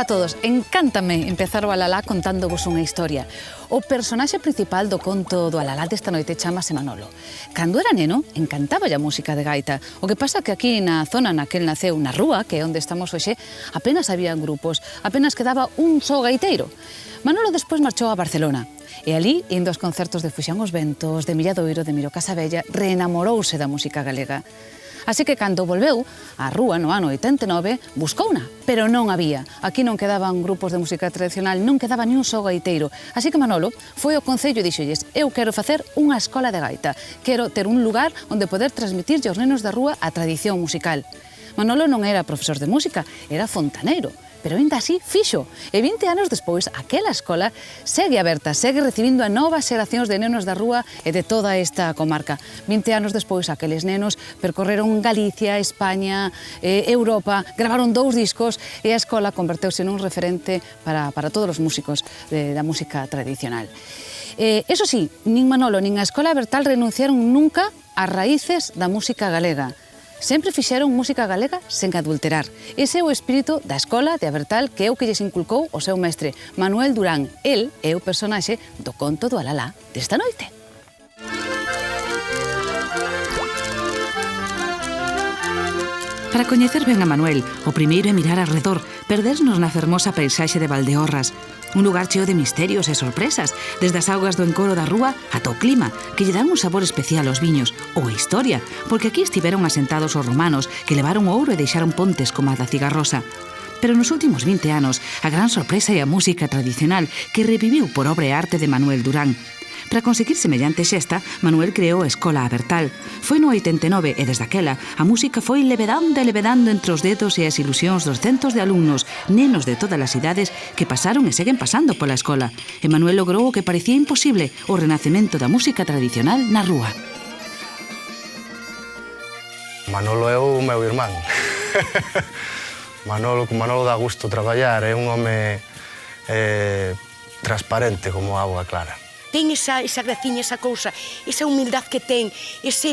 Ola a todos, encántame empezar o Alalá contándovos unha historia. O personaxe principal do conto do Alalá desta noite chamase Manolo. Cando era neno, encantáballe a música de gaita. O que pasa que aquí na zona na que el naceu, na rúa, que é onde estamos hoxe, apenas había grupos, apenas quedaba un só gaiteiro. Manolo despois marchou a Barcelona. E ali, indo aos concertos de Fuxan os Ventos, de Milladoiro, de Miro Casabella, reenamorouse da música galega. Así que cando volveu á rúa no ano 89, buscouna, pero non había. Aquí non quedaban grupos de música tradicional, non quedaba ni un só gaiteiro. Así que Manolo foi ao concello e dixolles: eu quero facer unha escola de gaita. Quero ter un lugar onde poder transmitirlle aos nenos da rúa a tradición musical. Manolo non era profesor de música, era fontaneiro. Pero ainda así fixo. E 20 anos despois, aquela escola segue aberta, segue recibindo a novas xeracións de nenos da rúa e de toda esta comarca. 20 anos despois, aqueles nenos percorreron Galicia, España, Europa, gravaron 2 discos e a escola converteuse nun referente para todos os músicos da música tradicional. Eso sí, nin Manolo nin a Escola Bertal renunciaron nunca ás raíces da música galega. Sempre fixeron música galega sen adulterar. Ese é o espírito da escola de Abertal que é o que lles inculcou o seu mestre, Manuel Durán. El é o personaxe do conto do Alalá desta noite. Para coñecer ben a Manuel, o primeiro é mirar arredor, perdernos na fermosa paisaxe de Valdeorras. Un lugar cheo de misterios e sorpresas, desde as augas do encoro da rúa ata o clima, que lle dan un sabor especial aos viños, ou a historia, porque aquí estiveron asentados os romanos, que levaron ouro e deixaron pontes como a da Cigarrosa. Pero nos últimos 20 anos, a gran sorpresa é a música tradicional, que reviviu por obra e arte de Manuel Durán. Para conseguir semellante xesta, Manuel creou a Escola Abertal. Foi no 89 e desde aquela a música foi levedando entre os dedos e as ilusións dos centos de alumnos, nenos de todas as idades que pasaron e seguen pasando pola escola. E Manuel logrou o que parecía imposible, o renacemento da música tradicional na rúa. Manolo é o meu irmán. Manolo dá gusto traballar, é un home transparente como a auga clara. Ten esa graciña, esa cousa, esa humildade que ten, ese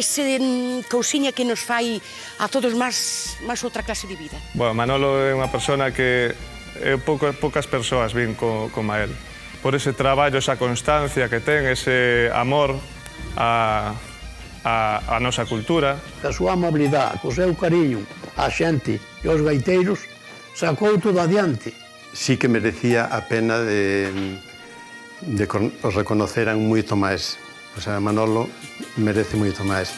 cousiña que nos fai a todos máis outra clase de vida. Bueno, Manolo é unha persona que poucas persoas vin como a él. Por ese traballo, esa constancia que ten, ese amor a nosa cultura. A súa amabilidade, co seu cariño á xente e aos gaiteiros, sacou todo adiante. Sí que merecía a pena de os reconoceran moito máis. O sea, Manolo merece moito máis.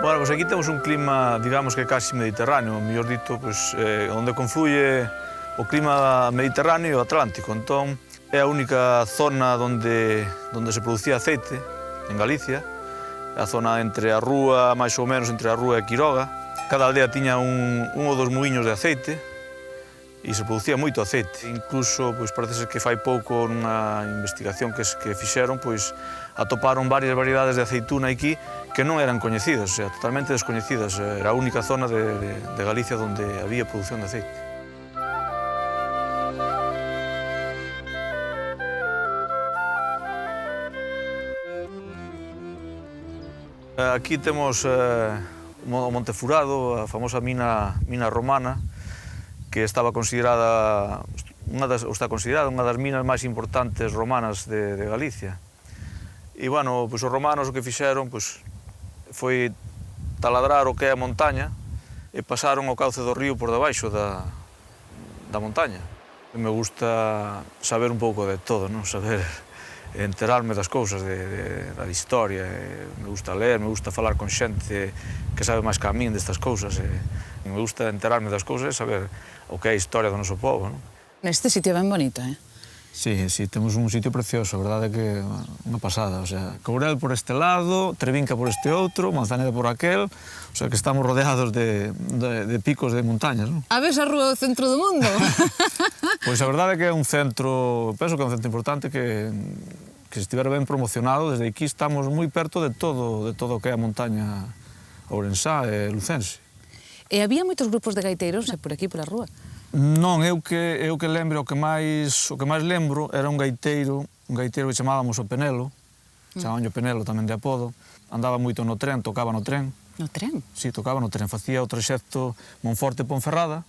Bueno, pues aquí temos un clima, digamos que casi mediterráneo, mellor dito, onde confluye o clima mediterráneo e o atlántico. Entón, é a única zona onde se producía aceite, en Galicia, a zona entre a rúa, máis ou menos entre a rúa e Quiroga. Cada aldea tiña un ou dos muiños de aceite e se producía moito aceite. Incluso, pois, parece ser que fai pouco nunha investigación que fixeron, pois, atoparon varias variedades de aceituna aquí que non eran coñecidas, o sea, totalmente descoñecidas. Era a única zona de Galicia onde había produción de aceite. Aquí temos o Monte Furado, a famosa mina romana, que estaba considerada unha das minas máis importantes romanas de Galicia. E, bueno, pois, os romanos o que fixeron foi taladrar o que é a montaña e pasaron o cauce do río por debaixo da montaña. Me gusta saber un pouco de todo, non? Saber enterarme das cousas, da historia. Me gusta ler, me gusta falar con xente que sabe máis que a min destas cousas. Me gusta enterarme das cousas e saber o que é a historia do noso povo, non? Neste sitio é ben bonito, Sí, temos un sitio precioso, a verdade é que unha pasada, o sea, Courel por este lado, Trevinca por este outro, Manzaneda por aquel, o sea, que estamos rodeados de picos de montañas, non? A ves a rúa do centro do mundo? Pois a verdade é que é un centro, penso que é un centro importante que se estivera ben promocionado. Desde aquí estamos moi perto de todo o que é a montaña ourensá e lucense. E había moitos grupos de gaiteiros por aquí, pola rúa? Non, eu que lembro, o que máis lembro era un gaiteiro que chamábamos o Penelo, chamaban o Penelo tamén de apodo, andaba moito no tren, tocaba no tren. No tren? Sí, tocaba no tren, facía o traxecto Monforte-Ponferrada,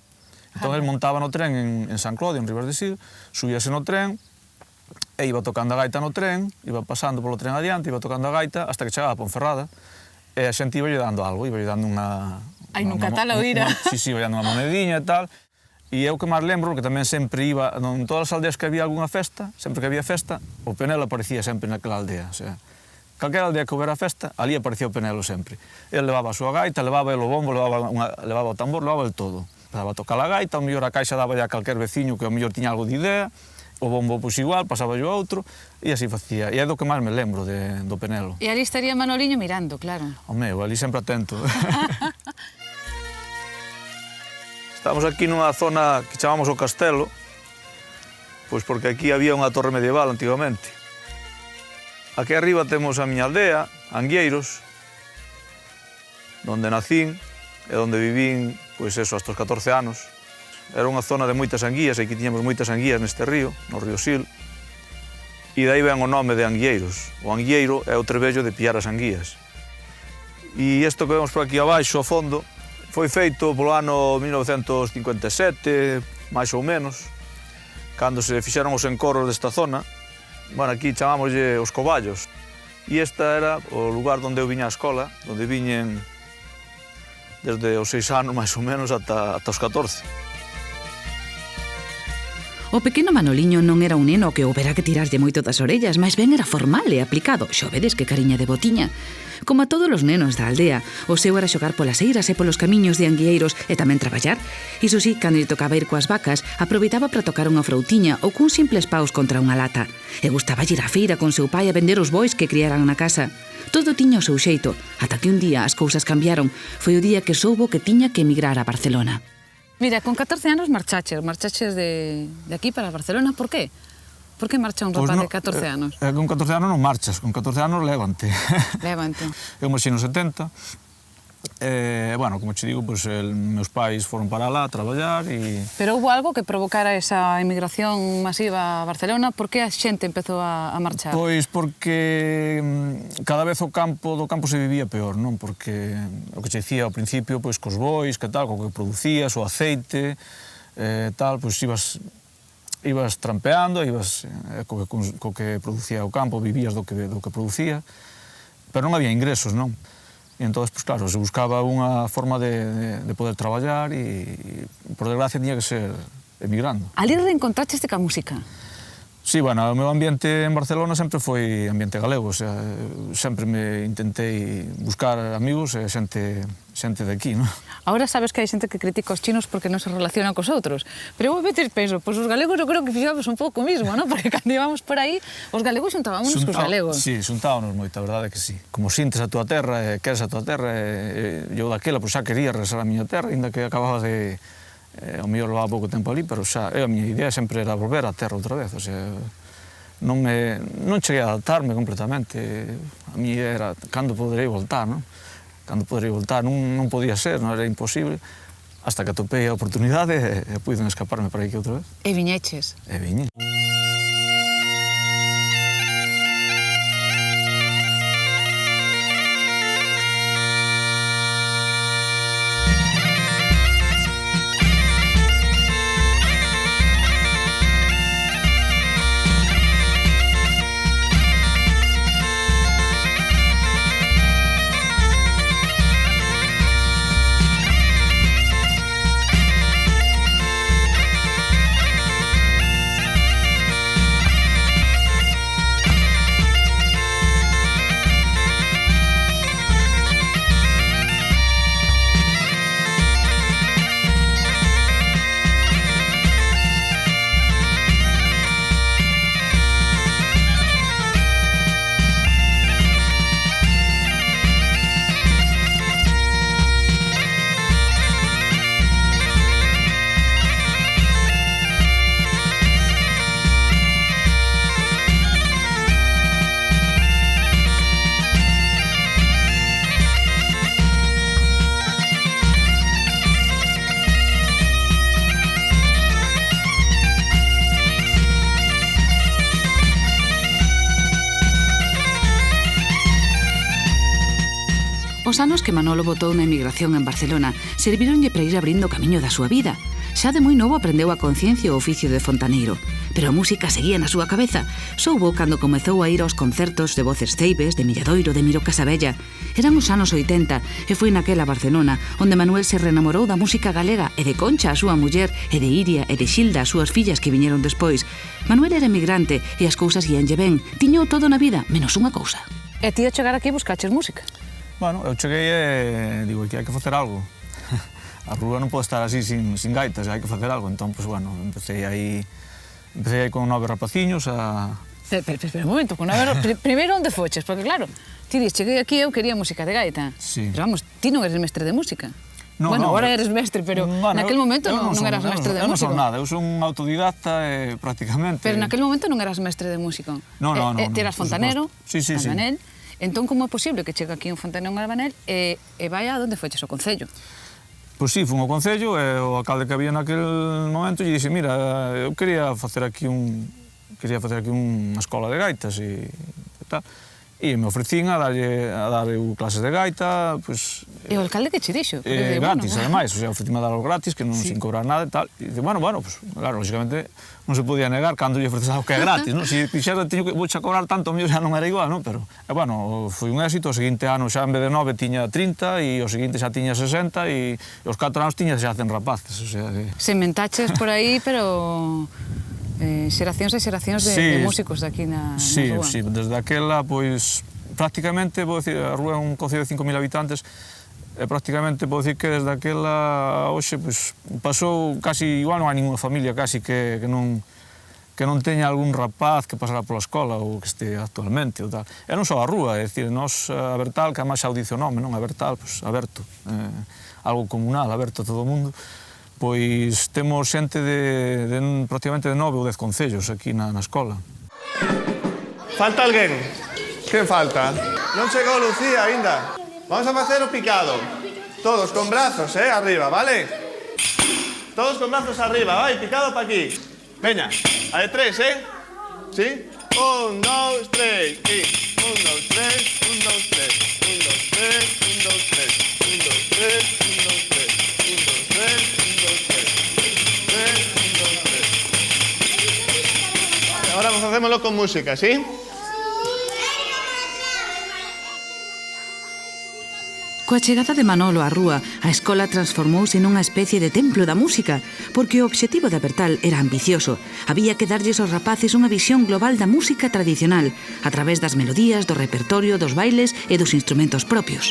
entón el montaba no tren en San Clodio, en Ribas de Sil, subíase no tren e iba tocando a gaita no tren, iba pasando polo tren adiante, iba tocando a gaita hasta que chegaba a Ponferrada e a xente iba lle dando algo, iba lle dando unha... Ai, nunca tal a oíra. Sí, iba lle dando unha monediña e tal. E eu que máis lembro, porque tamén sempre iba, en todas as aldeas que había algunha festa, sempre que había festa, o Penelo aparecía sempre naquela aldea. O sea, calquera aldea que houbera festa, ali aparecía o Penelo sempre. El levaba a súa gaita, levaba el o bombo, levaba o tambor, levaba el todo. Empezaba a tocar a gaita, ao mellor a caixa daba a calquer veciño que ao mellor tiña algo de idea, o bombo pois igual, pasaba yo a outro, e así facía. E é do que máis me lembro do Penelo. E ali estaría Manoliño mirando, claro. Home, ali sempre atento. Estamos aquí nunha zona que chamamos o Castelo, pois porque aquí había unha torre medieval antigamente. Aquí arriba temos a miña aldea, Anguieiros, onde nacín e onde vivín, pois eso, hasta os 14 anos. Era unha zona de moitas anguías, aquí tiñamos moitas anguías neste río, no río Sil, e dai ven o nome de Anguieiros. O anguieiro é o trebello de pillar as anguías. E isto que vemos por aquí abaixo, ao fondo, foi feito polo ano 1957, máis ou menos, cando se fixeron os encorros desta zona. Bueno, aquí chamámoslle os Coballos. E esta era o lugar onde eu viña á escola, onde viñen desde os 6 anos, máis ou menos, ata os 14. O pequeno Manoliño non era un neno que houbera que tirarlle moito das orellas, máis ben era formal e aplicado. Xo vedes que cariña de botiña. Como a todos os nenos da aldea, o seu era xogar polas eiras e polos camiños de Anguieiros e tamén traballar. Iso sí, cando lle tocaba ir coas vacas, aproveitaba para tocar unha froutiña ou cun simples paus contra unha lata. E gustaba ir á feira con seu pai a vender os bois que criaran na casa. Todo tiña o seu xeito, ata que un día as cousas cambiaron. Foi o día que soubo que tiña que emigrar a Barcelona. Mira, con 14 anos marchaches de aquí para Barcelona, por qué? Por que marcha un rapaz de 14 anos? Con 14 anos non marchas, con 14 anos lévante. Lévante. Eu marchei nos 70, bueno, como che digo, pues, meus pais foron para lá a traballar e... Pero houve algo que provocara esa emigración masiva a Barcelona? Por que a xente empezou a marchar? Pois porque cada vez do campo se vivía peor, non? Porque o que che dicía ao principio, pois cos bois, que tal, co que producías, o aceite, tal, pois ibas trampeando, co que producía o campo, vivías do que producía, pero non había ingresos, non? E entón, pues, claro, se buscaba unha forma de poder traballar e, por desgracia, tiña que ser emigrando. Ali reencontraste ca música? Sí, bueno, o meu ambiente en Barcelona sempre foi ambiente galego, o sea, sempre me intentei buscar amigos e xente de aquí, non? Ahora sabes que hai xente que critica os chinos porque non se relacionan cos outros, pero eu a veces penso, pois os galegos eu creo que fixamos un pouco o mismo, non? Porque cando íbamos por aí, os galegos xuntábamos cos galegos. Sí, xuntábamos moito, a verdade é que sí. Como sintes a tua terra, queres a tua terra, eu daquela, pois xa quería regresar a miña terra, ainda que acababa de Ao mellor levaba pouco tempo ali, pero xa, a miña idea sempre era volver á terra outra vez, o sea, non cheguei a adaptarme completamente. A miña idea era cando poderei voltar, non? Cando poderei voltar, non podía ser, non era imposible, hasta que atopei a oportunidade e puiden escaparme para aquí outra vez. E viñeches? E viñe. Os anos que Manolo botou na emigración en Barcelona servíronlle para ir abrindo camiño da súa vida. Xa de moi novo aprendeu a conciencia o oficio de fontaneiro, pero a música seguía na súa cabeza. Soubo cando comezou a ir aos concertos de Voces Ceibes, de Milladoiro, de Miro Casabella. Eran os anos 80 e foi naquela Barcelona onde Manuel se renamorou da música galega e de Concha, a súa muller, e de Iria e de Xilda, as súas fillas que viñeron despois. Manuel era emigrante e as cousas íanlle ben. Tiñou todo na vida, menos unha cousa. E ti ao chegar aquí buscaches música? Bueno, eu cheguei e digo que hai que facer algo. A rúa non pode estar así sin gaitas, hai que facer algo. Entón, pues, bueno, empecé aí con 9 rapaciños a... Pero un momento, con 9... Primeiro onde foches? Porque claro, ti dis, cheguei aquí, eu quería música de gaita. Sí. Pero vamos, ti non eres mestre de música. No, bueno, no, agora eres mestre, pero naquel momento non eras mestre de músico. Eu non son nada, eu son un autodidacta prácticamente. Pero naquel momento non eras mestre de músico. No. Ti eras fontanero, sí. Albanel. Entón, como é posible que chegue aquí un fontanero en Albanel e vai a onde foches, ao Concello? Pois sí, fun ao Concello e o alcalde que había naquel momento lle dixo, mira, eu quería facer aquí unha escola de gaitas e tal. E me ofrecín a darlle clases de gaita, pois... E o alcalde que che dixo? Gratis, ademais, o sea, ofrecíme a dar algo gratis, que non sin cobrar nada e tal. E dice, bueno, pues, claro, lógicamente non se podía negar cando lle ofreces algo que é gratis, non? Se dixera, vou xa cobrar tanto, o mío xa non era igual, non? Pero, bueno, foi un éxito, o seguinte ano xa en vez de 9 tiña 30 e o seguinte xa tiña 60 e os 4 anos tiña xa 100 rapaces, o sea que... Sementaches por aí, pero... xeracións e xeracións de músicos aquí na rúa. Sí, desde aquela, pois, prácticamente, vou dicir, a rúa é un concello de 5.000 habitantes, e prácticamente, vou dicir que desde aquela hoxe, pois, pasou casi, igual non hai ninguna familia casi que non teña algún rapaz que pasara pola escola ou que este actualmente ou tal. E non só a rúa, é dicir, nós, a Bertal, que además xa o dice o nome, non? A Bertal, pois, aberto, algo comunal, aberto a todo o mundo. Pois temos xente prácticamente de 9 ou 10 concellos aquí na escola. Falta alguén? Quen falta? Non chegou Lucía aínda. Vamos a facer o picado. Todos con brazos, arriba, vale? Todos con brazos arriba, vai, picado pa aquí. Veña, a de 3, ¿Sí? 1, 2, 3, y 1, 2, 3, 1, 2, 3, 1, 2, 3, 1, 2, 3, 1, 2, 3, 1, 2, 3, 1, 2, 3, 1, 2, 3. Ahora vamos a hacémoslo con música, ¿sí? Coa chegada de Manolo á rúa, a escola transformouse nunha especie de templo da música, porque o obxectivo da Bertal era ambicioso. Había que darlles aos rapaces unha visión global da música tradicional, a través das melodías, do repertorio, dos bailes e dos instrumentos propios.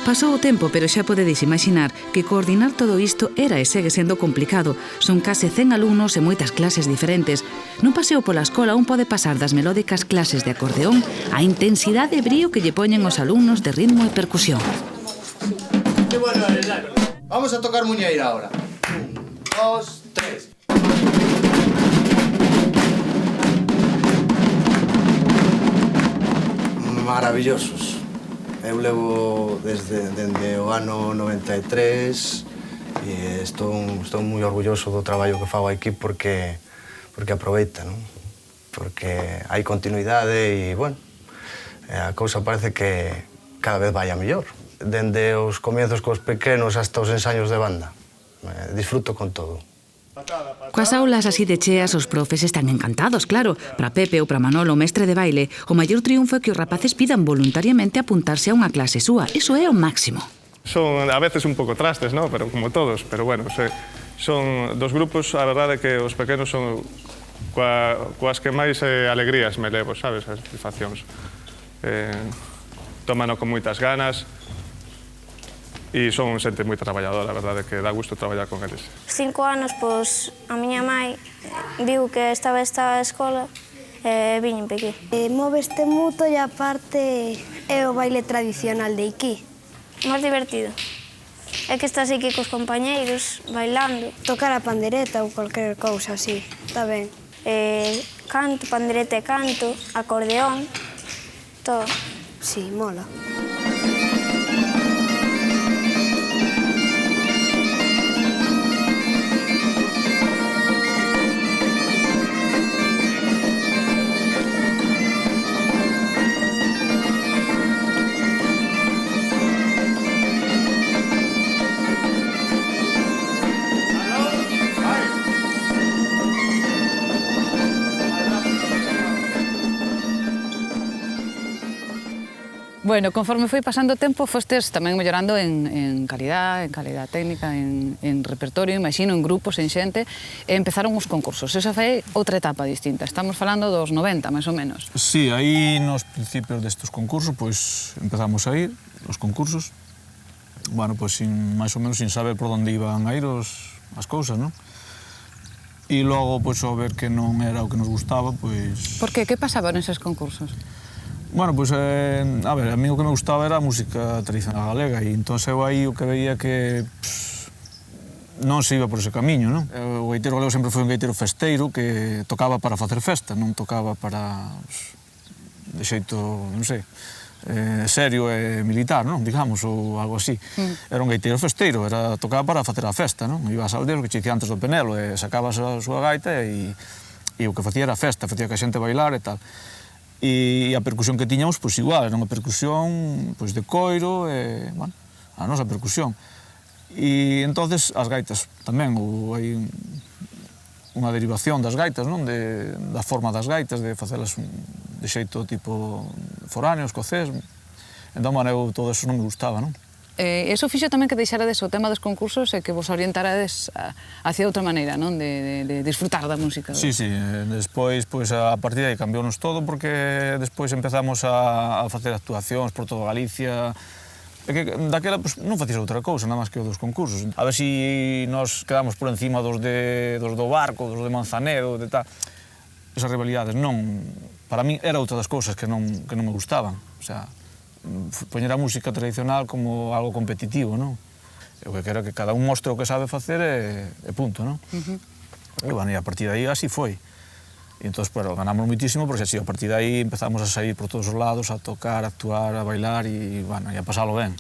Pasou o tempo, pero xa podedes imaginar que coordinar todo isto era e segue sendo complicado. Son case 100 alumnos e moitas clases diferentes. Nun paseo pola escola un pode pasar das melódicas clases de acordeón á intensidade e brío que lle poñen os alumnos de ritmo e percusión. Vamos a tocar muñeira ahora. 1, 2, 3. Maravillosos. Eu levo dende o ano 93 e estou moi orgulloso do traballo que fago aquí porque aproveita, non? Porque hai continuidade e, bueno, a cousa parece que cada vez vai a mellor. Dende os comezos cos pequenos hasta os ensaios de banda. Disfruto con todo. Coas aulas así de cheas, os profes están encantados, claro. Para Pepe ou para Manolo, o mestre de baile, o maior triunfo é que os rapaces pidan voluntariamente apuntarse a unha clase súa. Iso é o máximo. Son a veces un pouco trastes, ¿no? Pero como todos, pero bueno, son dos grupos, a verdade que os pequenos son coas que máis alegrías me levo, sabes, as satisfaccións. Tómano con moitas ganas, e son xente moi traballadora, a verdade que dá gusto traballar con eles. 5 anos, pois, a miña mai viu que estaba esta escola e viñen pe aquí. Móveste moito e aparte é o baile tradicional de aquí. Máis divertido. É que estás aquí cos compañeiros, bailando. Tocar a pandereta ou calquer cousa así, está ben. Canto, pandereta e canto, acordeón, todo. Sí, mola. Bueno, conforme foi pasando o tempo, fostes tamén mellorando en calidad técnica, en repertorio, imagino, en grupos, en xente, e empezaron os concursos. Esa foi outra etapa distinta. Estamos falando dos 90, máis ou menos. Sí, aí nos principios destes concursos, pois empezamos a ir, os concursos, bueno, pois máis ou menos sin saber por onde iban a ir as cousas, non? E logo, pois, ao ver que non era o que nos gustaba, pois... Por qué? Que pasaba neses concursos? Bueno, pois, a ver, a mí o que me gustaba era a música tradicional galega e entón eu aí o que veía que non se iba por ese camiño, non? O gaiteiro galego sempre foi un gaiteiro festeiro que tocaba para facer festa, non tocaba para, de xeito, non sei, serio e militar, non? Digamos, ou algo así. Era un gaiteiro festeiro, tocaba para facer a festa, non? Iba ás aldeas, que che dicía antes do Penelo, e sacabas a súa gaita e o que facía era festa, facía que a xente bailar e tal. E a percusión que tiñamos, pois igual, era unha percusión pois de coiro, e, bueno, a nosa percusión. E entonces as gaitas tamén, hai unha derivación das gaitas, non? Da forma das gaitas, de facelas de xeito tipo foráneo, escocés. Entón, bueno, todo eso non me gustaba, non? Eso fixo tamén que deixarades o tema dos concursos e que vos orientarades hacia outra maneira, non? De disfrutar da música. Sí, sí. Despois, pois, a partir de aí cambiounos todo porque despois empezamos a facer actuacións por toda Galicia. É que daquela pois, non facías outra cousa, nada máis que o dos concursos. A ver se nos quedamos por encima dos do Barco, dos de Manzanedo, de tal. Esas rivalidades non... Para mí era outra das cousas que non me gustaban. O sea, poñer a música tradicional como algo competitivo, non? Eu que quero que cada un mostre o que sabe facer e punto, non? E, bueno, e a partir de aí así foi. E entón, bueno, ganamos moitísimo, porque así, a partir de aí empezamos a sair por todos os lados, a tocar, a actuar, a bailar e, bueno, e a pasalo ben.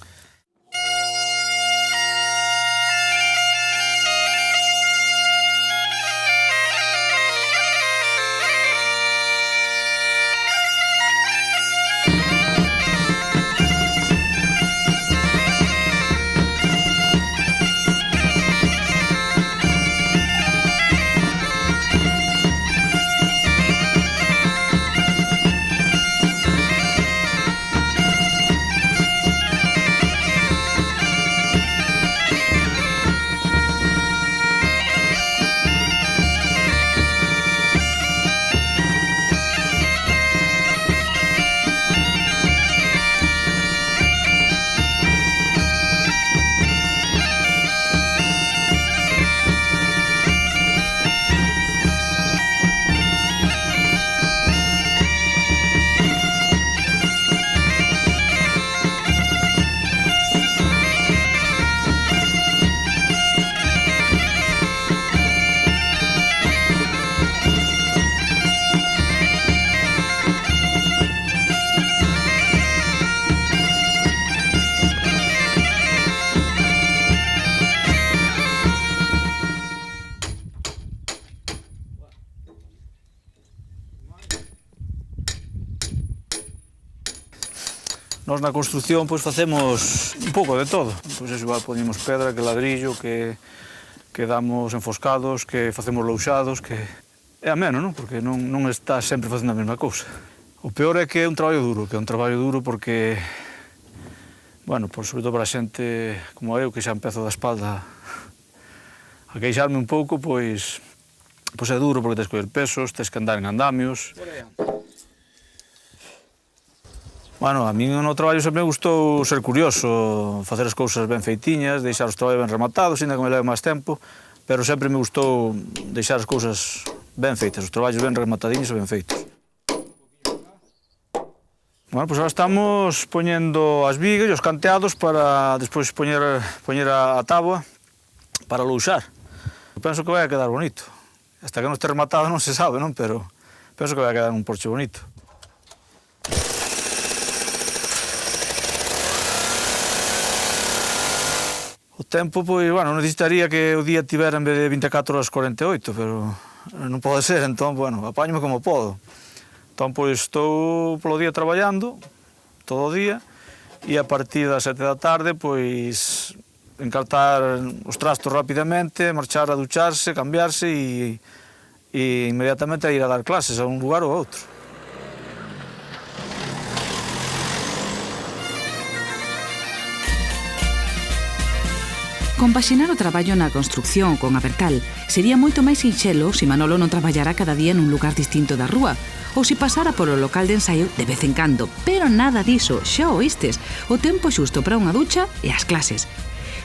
Nós na construcción pois facemos un pouco de todo. Pois eso, igual poñemos pedra, que ladrillo, que damos enfoscados, que facemos louxados, que é ameno, non? Porque non está sempre facendo a mesma cousa. O peor é que é un traballo duro, porque, bueno, sobre todo para a xente como eu, que xa empezo da espalda a queixarme un pouco, pois é duro porque tens que coller pesos, tens que andar en andamios. Bueno, a mí no traballo sempre me gustou ser curioso, facer as cousas ben feitiñas, deixar os traballos ben rematados, ainda que me leve máis tempo, pero sempre me gustou deixar as cousas ben feitas, os traballos ben rematadiños e ben feitos. Bueno, pois agora estamos poñendo as vigas e os canteados para despois poñer a táboa para louxar. Penso que vai a quedar bonito. Hasta que non este rematado non se sabe, non? Pero penso que vai a quedar un porche bonito. O tempo, pois, bueno, necesitaría que o día tivera en vez de 24 horas 48, pero non pode ser, entón, bueno, apañome como podo. Entón, pois, estou polo día traballando, todo o día, e a partir das 7 da tarde, pois, encartar os trastos rapidamente, marchar a ducharse, cambiarse e inmediatamente a ir a dar clases a un lugar ou a outro. Compaxinar o traballo na construcción con Abertal sería moito máis sinxelo se Manolo non traballara cada día nun lugar distinto da rúa ou se pasara polo local de ensaio de vez en cando. Pero nada diso, xa oístes, o tempo xusto para unha ducha e as clases.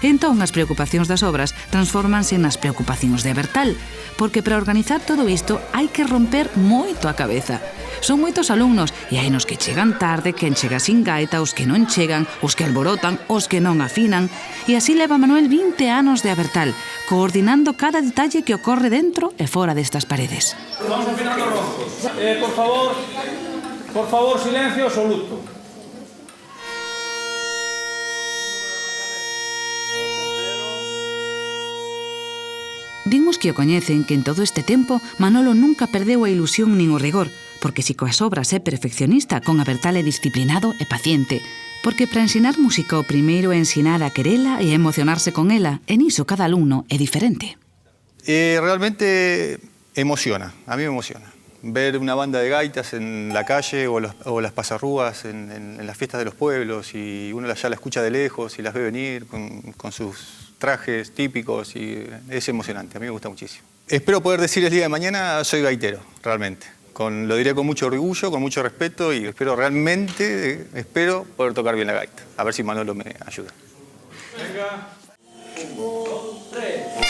Entón, as preocupacións das obras transfórmanse nas preocupacións de Abertal, porque para organizar todo isto hai que romper moito a cabeza. Son moitos alumnos e hai nos que chegan tarde, quen chega sin gaita, os que non chegan, os que alborotan, os que non afinan. E así leva Manuel 20 anos de Abertal, coordinando cada detalle que ocorre dentro e fora destas paredes. Vamos afinando roncos. Por favor, silencio absoluto. Dimos que o coñecen que en todo este tempo Manolo nunca perdeu a ilusión nin o rigor, porque si coas obras é perfeccionista, con Abertal é disciplinado e paciente, porque para ensinar música o primeiro é ensinar a querela e a emocionarse con ela, e niso cada alumno é diferente. Realmente emociona, a mí me emociona. Ver una banda de gaitas en la calle o las pasarrúas en las fiestas de los pueblos y uno ya la escucha de lejos y las ve venir con sus trajes típicos y es emocionante, a mí me gusta muchísimo. Espero poder decir el día de mañana soy gaitero, realmente. Lo diré con mucho orgullo, con mucho respeto y espero poder tocar bien la gaita. A ver si Manolo me ayuda. Venga. 1, 2, 3.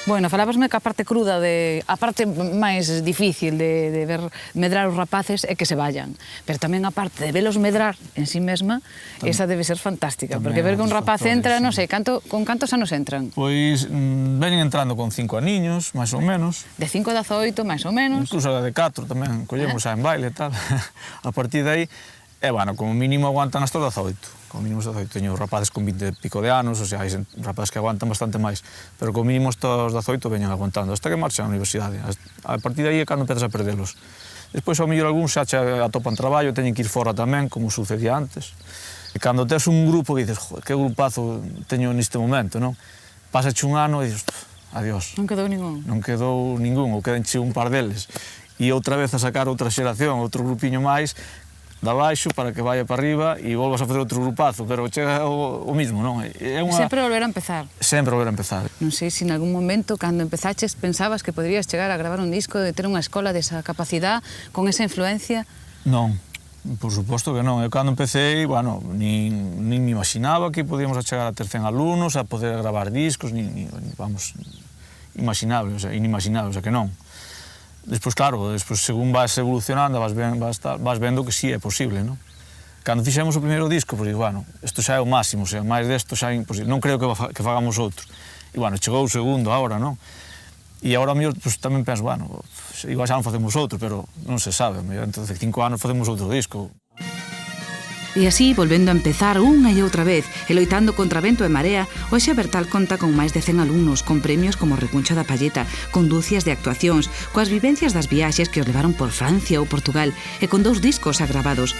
Bueno, falábasme que a parte cruda, a parte máis difícil de ver medrar os rapaces é que se vayan. Pero tamén a parte de velos medrar en sí mesma, esa debe ser fantástica. Porque ver que un rapaz entra, non sei, con cantos anos entran? Pois veñen entrando con 5 aniños, máis ou menos. De 5 a 18, máis ou menos. Incluso de 4 tamén, collemos en baile e tal. A partir de aí, bueno, como mínimo aguantan hasta os 18. Como mínimo hasta os 18. Teño rapaces con 20 e pico de anos, o sea, hai rapaces que aguantan bastante máis. Pero como mínimo hasta os 18 veñen aguantando, hasta que marchan á universidade. A partir de aí é cando empezas a perdelos. Despois, ao mellor, algúns xa atopan traballo, teñen que ir fora tamén, como sucedía antes. E cando tes un grupo, dices, joder, que grupazo teño neste momento, non? Pasache un ano e dices, adiós. Non quedou ningún. Non quedou ningún, ou quedanche un par deles. E outra vez a sacar outra xeración, outro grupiño máis, da baixo para que vaya para arriba e volvas a facer outro grupazo, pero chega o mismo, non? Sempre volver a empezar. Sempre volver a empezar. Non sei se en algún momento, cando empezaches, pensabas que podrías chegar a gravar un disco, de ter unha escola desa capacidade, con esa influencia? Non, por suposto que non. Eu cando empecé, bueno, nin me imaginaba que podíamos chegar a ter 100 alumnos, a poder gravar discos, vamos, imaginable, o sea, inimaginable, o sea, que non. Despois, claro, según vas evolucionando, vas vendo que sí é posible, non? Cando fixemos o primeiro disco, pois, bueno, isto xa é o máximo, o sea, máis desto xa é imposible, non creo que fagamos outro. E, bueno, chegou o segundo agora, non? E agora, mellor, tamén penso, bueno, igual xa non facemos outro, pero non se sabe, mellor, entre 5 anos facemos outro disco. E así, volvendo a empezar unha e outra vez, e loitando contra vento e marea, hoxe a Bertal conta con máis de 100 alumnos, con premios como Recuncha da Palleta, con dúcias de actuacións, coas vivencias das viaxes que os levaron por Francia ou Portugal, e con 2 discos agravados.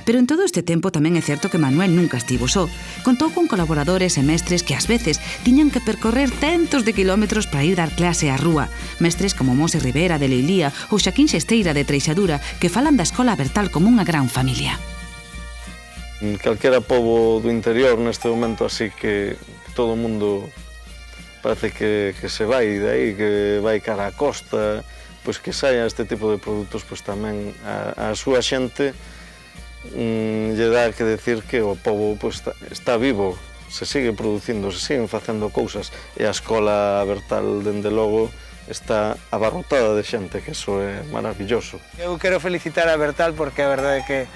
Pero en todo este tempo tamén é certo que Manuel nunca estivo só. Contou con colaboradores e mestres que ás veces tiñan que percorrer centos de kilómetros para ir dar clase á rúa. Mestres como Monse Rivera de Leilía ou Xaquín Xesteira de Treixadura, que falan da Escola Bertal como unha gran familia. Calquera pobo do interior neste momento así que todo o mundo parece que se vai de aí, que vai cara á costa, pois que saia este tipo de produtos, pois tamén a súa xente lle dá que decir que o pobo está vivo, se sigue producindo, se siguen facendo cousas, e a Escola Bertal, dende logo, está abarrotada de xente, que iso é maravilloso. Eu quero felicitar a Bertal porque a verdade é que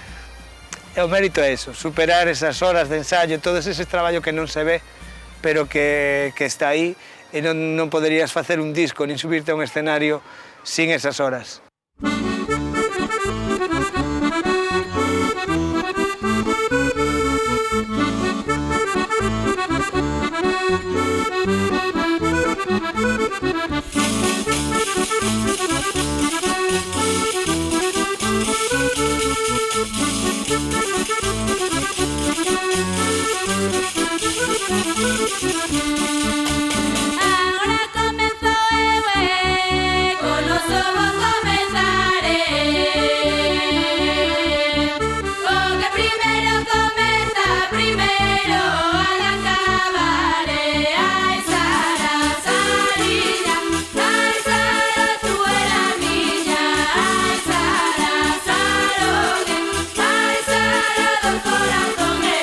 o mérito é eso, superar esas horas de ensayo, todo ese traballo que non se ve, pero que está aí, e non poderías facer un disco nin subirte a un escenario sin esas horas. Ahora comenzó con los ojos comenzaré, porque primero comienza, primero al acabaré. Ay, Sara, Sarilla, ay, Sara, tú eras niña, ay, Sara, Sarogue, ay, Sara, dos corazones.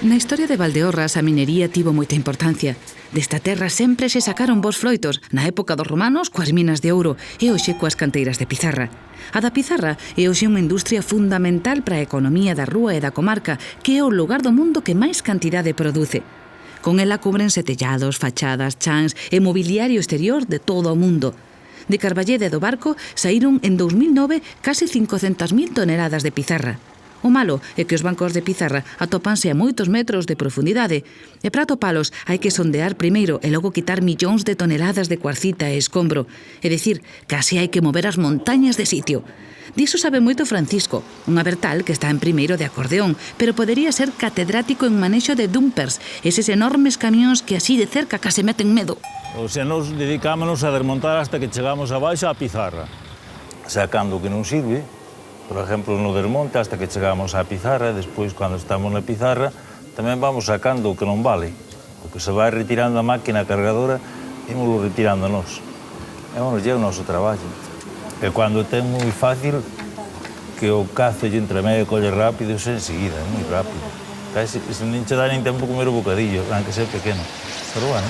Na historia de Valdeorras a minería tivo moita importancia. Desta terra sempre se sacaron bons froitos, na época dos romanos coas minas de ouro e hoxe coas canteiras de pizarra. A da pizarra é hoxe unha industria fundamental para a economía da rúa e da comarca, que é o lugar do mundo que máis cantidade produce. Con ela cúbrense tellados, fachadas, chans e mobiliario exterior de todo o mundo. De Carballeda e do Barco saíron en 2009 case 500.000 toneladas de pizarra. O malo é que os bancos de pizarra atópanse a moitos metros de profundidade e para atopalos hai que sondear primeiro e logo quitar millóns de toneladas de cuarcita e escombro. É dicir, case hai que mover as montañas de sitio. Diso sabe moito Francisco, unha Bertal que está en primeiro de acordeón, pero podería ser catedrático en manexo de dumpers, eses enormes camións que así de cerca case meten medo. O sea, nos dedicámonos a desmontar hasta que chegamos abaixo á pizarra, sacando o que non sirve, por exemplo, no desmonte, hasta que chegamos á pizarra, despois, cando estamos na pizarra, tamén vamos sacando o que non vale. O que se vai retirando a máquina cargadora, ímoslo retirando nós. E, bueno, é o noso traballo. E cando ten moi fácil, que o cazo lle entre medio e colle rápido, é enseguida, é moi rápido. Casi, se non che dá nin tempo comer o bocadillo, aunque sea pequeno. Pero, bueno.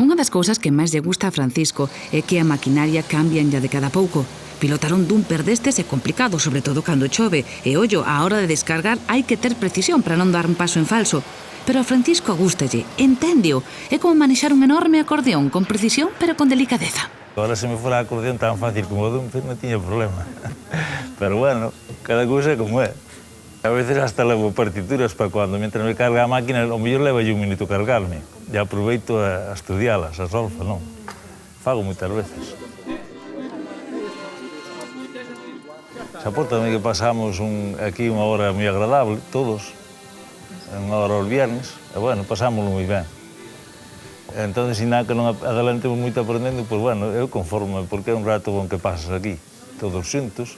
Unha das cousas que máis lle gusta a Francisco é que a maquinaria cambian ya de cada pouco. Pilotar un dumper destes é complicado, sobre todo cando chove, e ollo, á hora de descargar hai que ter precisión para non dar un paso en falso. Pero a Francisco gústalle, enténdeo. É como manexar un enorme acordeón, con precisión pero con delicadeza. Ahora se me fora a acordeón tan fácil como o dumper non tiña problema. Pero bueno, cada cousa é como é. A veces hasta levo partituras para cando mentre me carga a máquina, o mellor leva un minuto cargarme. E aproveito a estudialas, a solfa, non? Fago moitas veces. Sapórtame que pasamos aquí unha hora moi agradable, todos, unha hora os viernes, e bueno, pasámoslo moi ben. Entón, sinal que non adelantemos moito aprendendo, pois bueno, eu conforme, porque é un rato bon que pasas aquí, todos xuntos,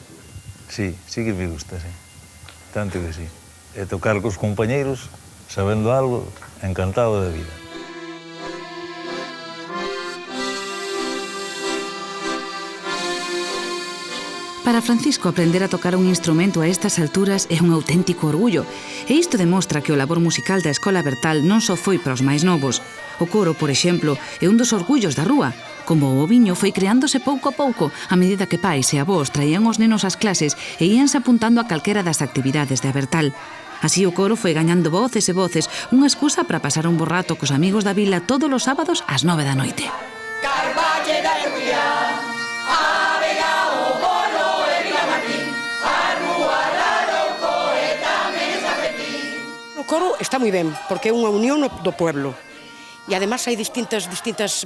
sí que me gusta, sí. Tanto que sí. E tocar cos compañeiros, sabendo algo, encantado da vida. Para Francisco, aprender a tocar un instrumento a estas alturas é un auténtico orgullo. E isto demostra que o labor musical da Escola Bertal non só foi para os máis novos. O coro, por exemplo, é un dos orgullos da rúa. Como o oviño foi creándose pouco a pouco, a medida que pais e avós traían os nenos ás clases e íanse apuntando a calquera das actividades da Bertal. Así o coro foi gañando voces e voces, unha excusa para pasar un bo rato cos amigos da vila todos os sábados ás 9 da noite. Carvalle da Erguía, a Vega, o Bolo e Vilamartín, a Rúa da Rouco e tamén San Betín. O coro está moi ben, porque é unha unión do pueblo. E además hai distintas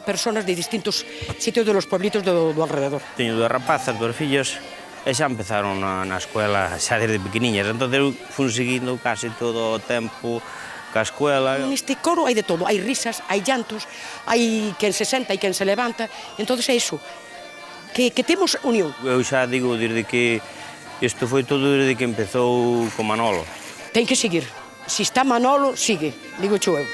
personas de distintos sitios dos pueblitos do alrededor. Teño dúas rapazas, dúas fillos, e xa empezaron na escuela xa desde pequeniñas. Entón eu fui seguindo casi todo o tempo ca escuela. Neste coro hai de todo, hai risas, hai llantos, hai quen se senta e quen se levanta. Entón é iso, que temos unión. Eu xa digo desde que isto foi todo desde que empezou con Manolo. Ten que seguir. Si está Manolo, sigue, digo eu.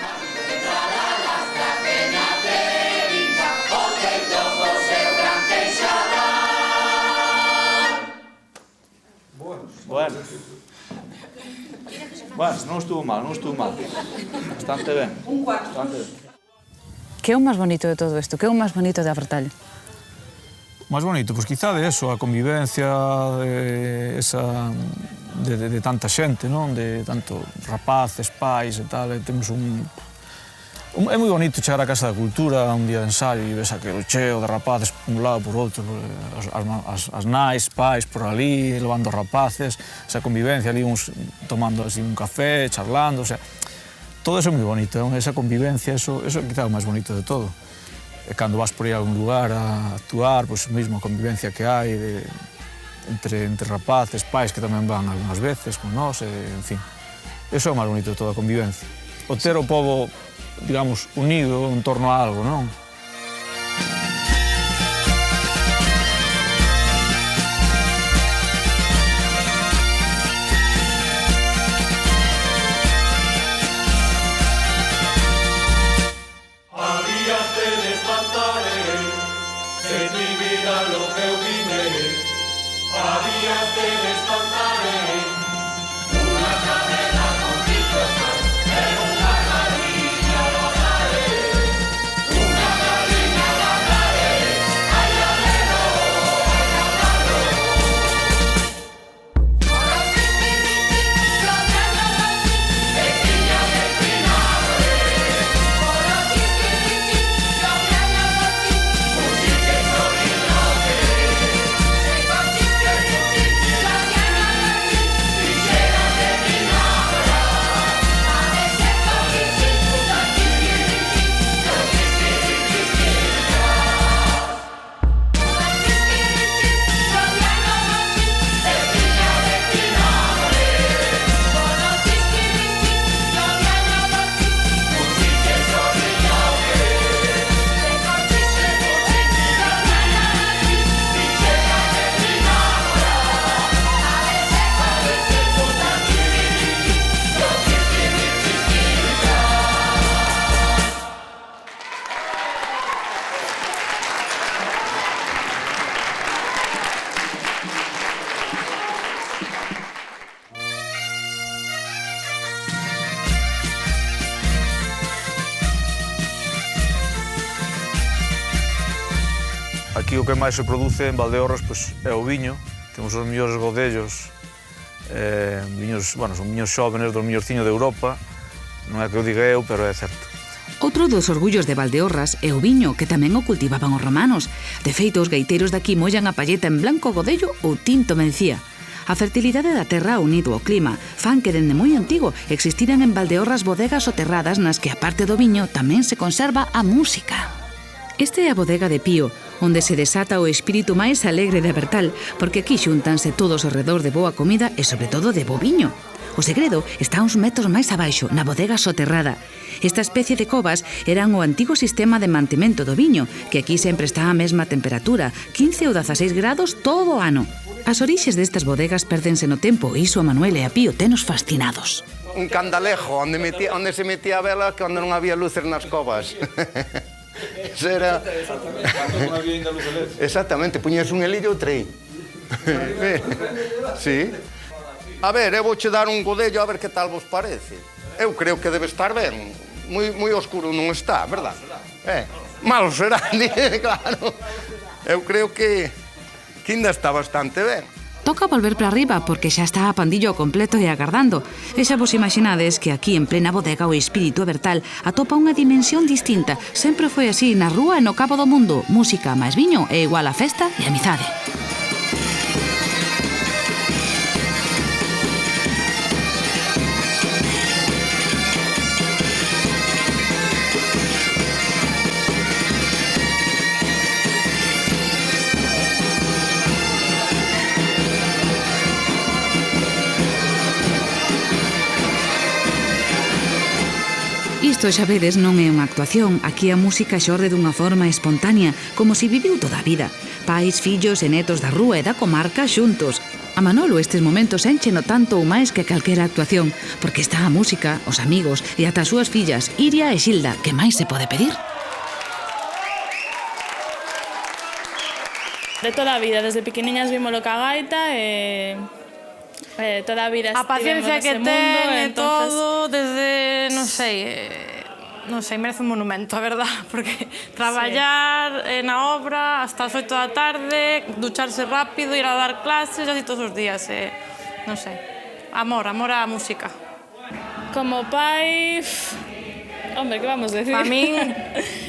Bueno, non estuvo mal. Bastante ben. Que é o máis bonito de todo isto? Que é o máis bonito da Bertal? Máis bonito, pois quizá de eso, a convivencia de tanta xente, non? De tanto rapaces, pais e tal, e temos É moi bonito chegar á Casa da Cultura un día de ensaio e ves aquele cheo de rapaces por un lado por outro, as nais, pais por ali, levando rapaces, esa convivencia ali, uns tomando así un café, charlando, o sea, todo eso é moi bonito, esa convivencia, eso quizá é o máis bonito de todo. E cando vas por aí a algún lugar a actuar, pois mesmo a convivencia que hai entre rapaces, pais que tamén van algunhas veces con nós, en fin, eso é o máis bonito de toda a convivencia. O ter o pobo, digamos, unido en torno a algo, non? Habías de despantaré, se ti mira lo que eu vine. Habías de despantaré, unha cadena con ricos e unha galiña lo daré. Unha Aquí o que máis se produce en Valdeorras pois, é o viño. Temos os mellores godellos, viños, bueno, son viños xóvenes dos mellorciños de Europa. Non é que o diga eu, pero é certo. Outro dos orgullos de Valdeorras é o viño, que tamén o cultivaban os romanos. De feito, os gaiteiros daqui mollan a palleta en blanco godello ou tinto mencía. A fertilidade da terra unido ao clima fan que dende moi antigo existiran en Valdeorras bodegas soterradas nas que, aparte do viño, tamén se conserva a música. Este é a bodega de Pío, onde se desata o espírito máis alegre de Bertal, porque aquí xúntanse todos ao redor de boa comida e, sobre todo, de bo viño. O segredo está uns metros máis abaixo, na bodega soterrada. Esta especie de covas eran o antigo sistema de mantemento do viño, que aquí sempre está a mesma temperatura, 15 ou 16 grados todo o ano. As orixes destas bodegas pérdense no tempo e iso a Manuel e a Pío tenos fascinados. Un candalejo onde se metía a vela cando non había luces nas covas. Eso era... Exactamente, puñes un elillo ou trei. Sí. A ver, eu vouche dar un godello a ver que tal vos parece. Eu creo que debe estar ben. Moi oscuro non está, verdad? Malo será, claro. Eu creo que ainda está bastante ben. Toca volver para arriba porque xa está a pandillo completo e agardando. E xa vos imaginades que aquí en plena bodega o espírito Bertal atopa unha dimensión distinta. Sempre foi así na rúa e no cabo do mundo. Música máis viño é igual a festa e amizade. Isto, xa vedes, non é unha actuación. Aquí a música xorde dunha forma espontánea, como se viviu toda a vida. Pais, fillos e netos da rúa e da comarca xuntos. A Manolo estes momentos encheno tanto ou máis que calquera actuación, porque está a música, os amigos e ata as súas fillas, Iria e Xilda, que máis se pode pedir? De toda a vida, desde pequeniñas vimos ca gaita e... toda a vida a paciencia que ten e todo, desde, non sei, merece un monumento, a verdad, porque traballar na obra hasta as 8 da tarde, ducharse rápido, ir a dar clases, así todos os días, non sei, amor á música. Como pai, hombre, que vamos decir? Para min,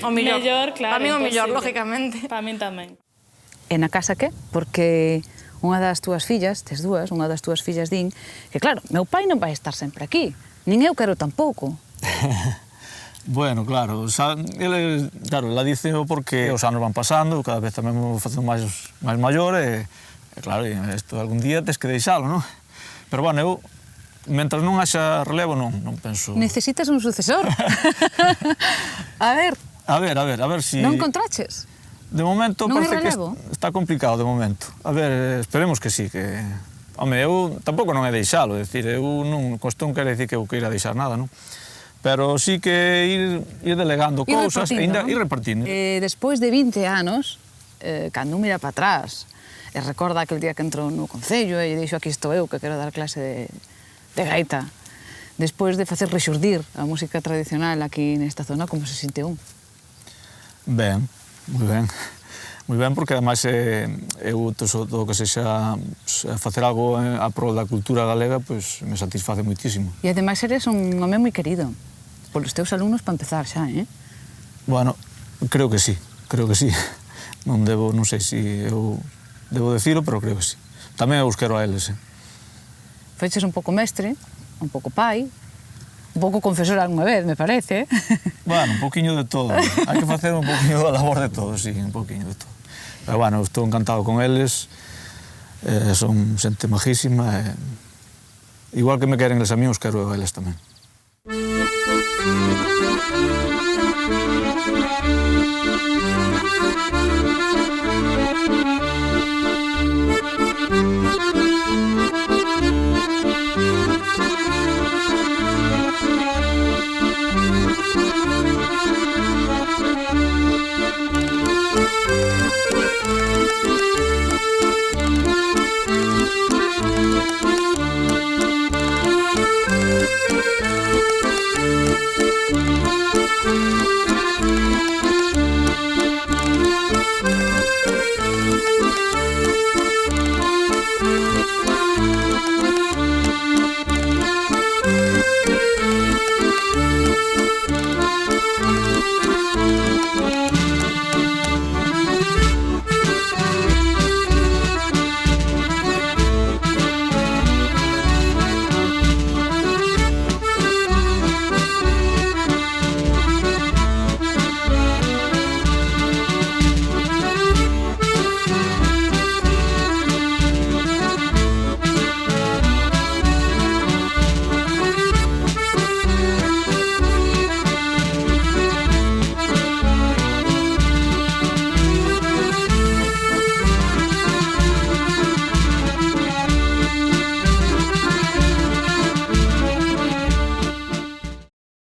o millor. Claro, para min o millor, lógicamente. Para min tamén. E na casa que? Porque... unha das túas fillas, tes dúas, unha das túas fillas din que, claro, meu pai non vai estar sempre aquí, nin eu quero tampouco. Bueno, claro, ela dice porque os anos van pasando, cada vez tamén me vou facendo máis maior e claro, isto algún día tes que deixalo, non? Pero, bueno, eu, mentras non haxa relevo, non penso... Necesitas un sucesor. A ver si... Non encontraches? De momento non parece que está complicado, de momento. A ver, esperemos que sí, que... Home, eu tampouco non é deixalo, é dicir, eu non... Cuestión quere dicir que eu queira deixar nada, non? Pero sí que ir delegando cousas e ir repartindo. Despois de 20 anos, cando mira para atrás, e recorda aquel día que entrou no Concello e dixo aquí estou eu que quero dar clase de gaita, despois de facer rexurdir a música tradicional aquí nesta zona, como se sinte un? Ben. Moi ben, porque ademais eu todo o que sexa facer algo a prol da cultura galega, pois me satisface moitísimo. E ademais eres un home moi querido, polos teus alumnos para empezar xa, Bueno, creo que sí. Non sei se eu debo decilo, pero creo que sí. Tamén eu os quero a eles, Feches un pouco mestre, un pouco pai, un pouco confesor algunha vez, me parece, Bueno, un poquinho de todo. Hai que facer un poquinho da labor de todo, sí, un poquinho de todo. Pero, bueno, estou encantado con eles, son xente majísima, igual que me queren eles a mí, os quero a eles tamén.